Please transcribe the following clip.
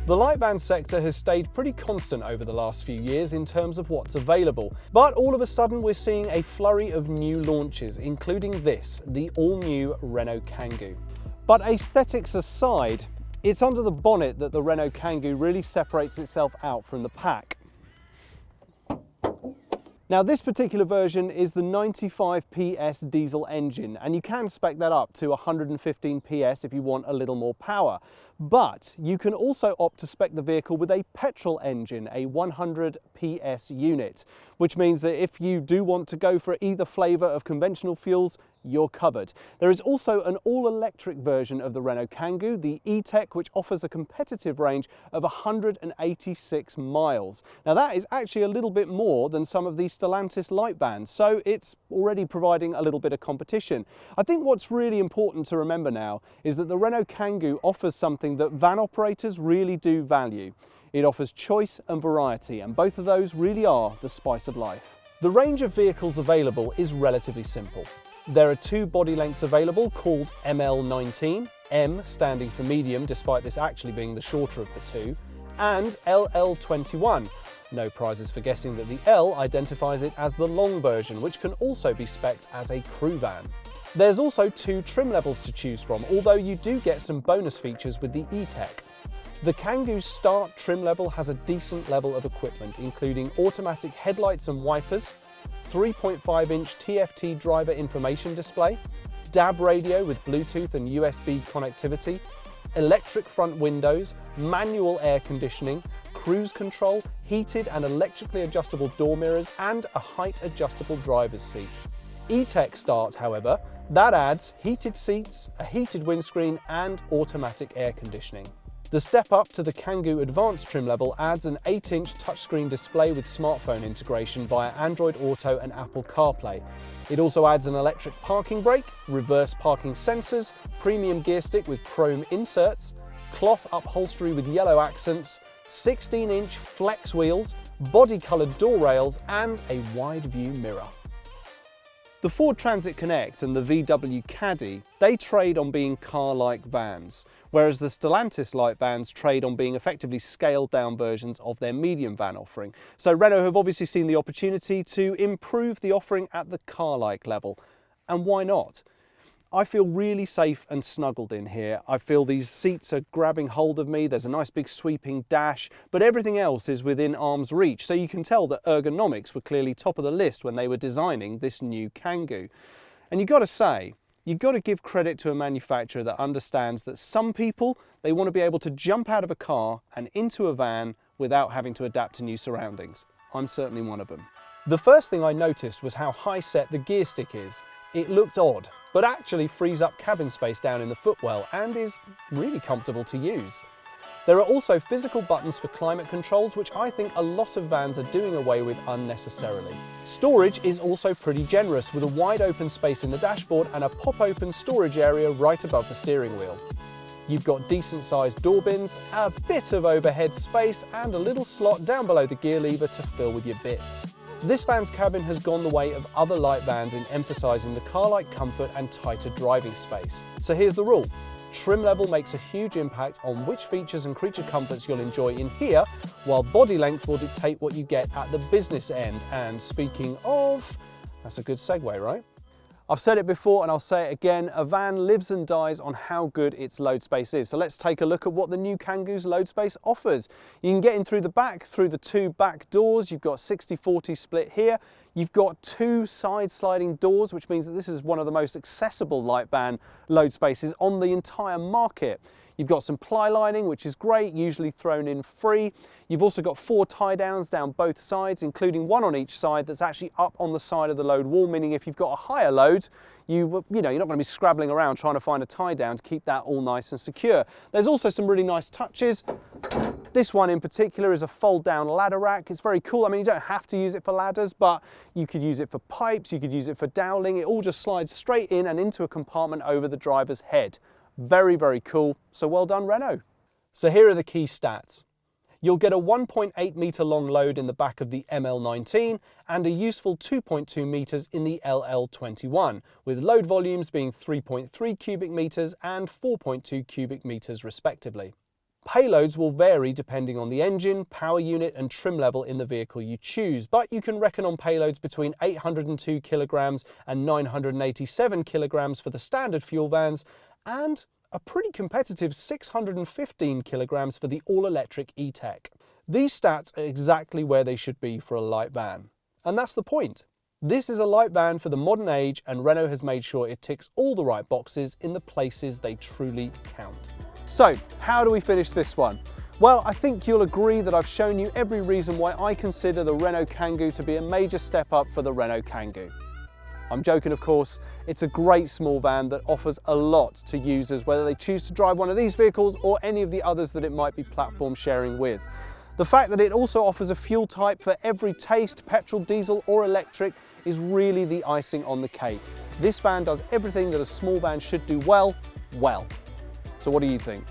The light van sector has stayed pretty constant over the last few years in terms of what's available, but all of a sudden we're seeing a flurry of new launches, including this, the all-new Renault Kangoo. But aesthetics aside, it's under the bonnet that the Renault Kangoo really separates itself out from the pack. Now this particular version is the 95 PS diesel engine, and you can spec that up to 115 PS if you want a little more power. But you can also opt to spec the vehicle with a petrol engine, a 100 PS unit, which means that if you do want to go for either flavour of conventional fuels, you're covered. There is also an all-electric version of the Renault Kangoo, the E-Tech, which offers a competitive range of 186 miles. Now that is actually a little bit more than some of the Stellantis light vans, so it's already providing a little bit of competition. I think what's really important to remember now is that the Renault Kangoo offers something that van operators really do value. It offers choice and variety, and both of those really are the spice of life. The range of vehicles available is relatively simple. There are two body lengths available called ML19, M standing for medium despite this actually being the shorter of the two, and LL21. No prizes for guessing that the L identifies it as the long version, which can also be spec'd as a crew van. There's also two trim levels to choose from, although you do get some bonus features with the E-Tech. The Kangoo's start trim level has a decent level of equipment, including automatic headlights and wipers, 3.5-inch TFT driver information display, DAB radio with Bluetooth and USB connectivity, electric front windows, manual air conditioning, cruise control, heated and electrically adjustable door mirrors, and a height adjustable driver's seat. E-Tech Start, however, that adds heated seats, a heated windscreen and automatic air conditioning. The step up to the Kangoo Advanced trim level adds an 8-inch touchscreen display with smartphone integration via Android Auto and Apple CarPlay. It also adds an electric parking brake, reverse parking sensors, premium gear stick with chrome inserts, cloth upholstery with yellow accents, 16-inch flex wheels, body-coloured door rails and a wide view mirror. The Ford Transit Connect and the VW Caddy, they trade on being car-like vans, whereas the Stellantis light vans trade on being effectively scaled-down versions of their medium van offering. So Renault have obviously seen the opportunity to improve the offering at the car-like level. And why not? I feel really safe and snuggled in here. I feel these seats are grabbing hold of me. There's a nice big sweeping dash, but everything else is within arm's reach. So you can tell that ergonomics were clearly top of the list when they were designing this new Kangoo. And you've got to say, you've got to give credit to a manufacturer that understands that some people, they want to be able to jump out of a car and into a van without having to adapt to new surroundings. I'm certainly one of them. The first thing I noticed was how high set the gear stick is. It looked odd, but actually frees up cabin space down in the footwell and is really comfortable to use. There are also physical buttons for climate controls, which I think a lot of vans are doing away with unnecessarily. Storage is also pretty generous, with a wide open space in the dashboard and a pop-open storage area right above the steering wheel. You've got decent sized door bins, a bit of overhead space and a little slot down below the gear lever to fill with your bits. This van's cabin has gone the way of other light vans in emphasising the car-like comfort and tighter driving space. So here's the rule. Trim level makes a huge impact on which features and creature comforts you'll enjoy in here, while body length will dictate what you get at the business end. And speaking of, that's a good segue, right? I've said it before and I'll say it again, a van lives and dies on how good its load space is. So let's take a look at what the new Kangoo's load space offers. You can get in through the back, through the two back doors. You've got 60-40 split here. You've got two side sliding doors, which means that this is one of the most accessible light van load spaces on the entire market. You've got some ply lining, which is great, usually thrown in free. You've also got 4 tie downs down both sides, including one on each side that's actually up on the side of the load wall, meaning if you've got a higher load, you're not going to be scrabbling around trying to find a tie down to keep that all nice and secure. There's also some really nice touches. This one in particular is a fold down ladder rack. It's very cool. I mean, you don't have to use it for ladders, but you could use it for pipes, you could use it for doweling. It all just slides straight in and into a compartment over the driver's head. Very, very cool. So well done, Renault. So here are the key stats. You'll get a 1.8 metre long load in the back of the ML19 and a useful 2.2 metres in the LL21, with load volumes being 3.3 cubic metres and 4.2 cubic metres respectively. Payloads will vary depending on the engine, power unit and trim level in the vehicle you choose, but you can reckon on payloads between 802 kilograms and 987 kilograms for the standard fuel vans, and a pretty competitive 615 kilograms for the all-electric E-Tech. These stats are exactly where they should be for a light van. And that's the point. This is a light van for the modern age, and Renault has made sure it ticks all the right boxes in the places they truly count. So, how do we finish this one? Well, I think you'll agree that I've shown you every reason why I consider the Renault Kangoo to be a major step up for the Renault Kangoo. I'm joking, of course. It's a great small van that offers a lot to users, whether they choose to drive one of these vehicles or any of the others that it might be platform sharing with. The fact that it also offers a fuel type for every taste, petrol, diesel or electric, is really the icing on the cake. This van does everything that a small van should do well. So what do you think?